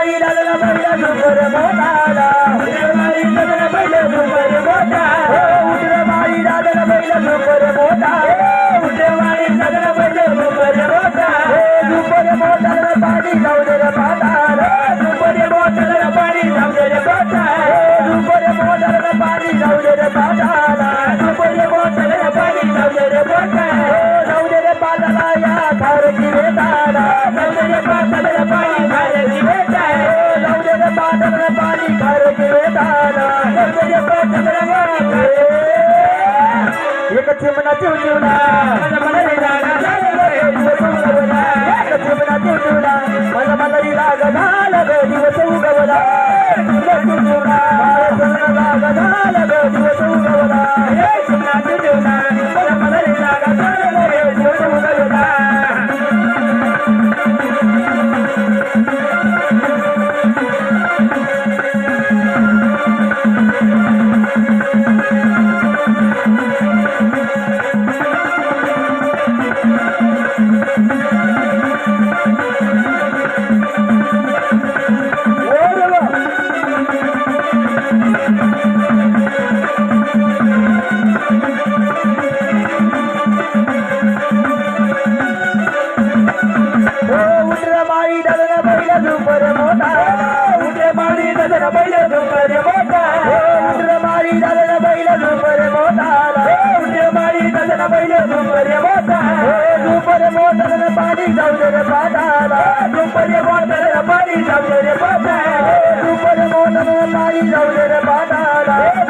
माई दादा बैला झुंबर मोठाला उठरे माई दादा बैला झुंबर मोठा उठरे माई दादा बैला झुंबर मोठा उठरे माई दादा बैला झुंबर मोठा झुंबर मोठाला पाणी जाऊदे रे पाताला झुंबर मोठाला पाणी जाऊदे रे पाताला झुंबर मोठाला पाणी जाऊदे रे पाताला झुंबर मोठाला पाणी जाऊदे रे पाताला जाऊदे रे पाताला या खारची वेताला जाऊदे रे पाताला पाणी खारची वेताला जाऊदे रे पाताला पाणी खारची वेताला जाऊदे रे पाताला एक चिमणा चिवचिवला मला मला लागा उगवला एक चिमणा चिवचिवला मला मला लागा झाला ग दिवस उगवला चिवचिवला मला लागा झाला ग दिवस उगवला एक चिमणा चिवचिवला मला मला लागा झाला ग दिवस उगवला झुंबर मोठा उठरे मारी दादा बैला झुंबर मोठा उठरे मारी दादा बैला झुंबर मोठा उठरे मारी दादा बैला झुंबर मोठा झुंबर मोठाला पाणी जाऊदे रे पाताला झुंबर मोठाला पाणी जाऊदे रे पाताला झुंबर मोठाला पाणी जाऊदे रे पाताला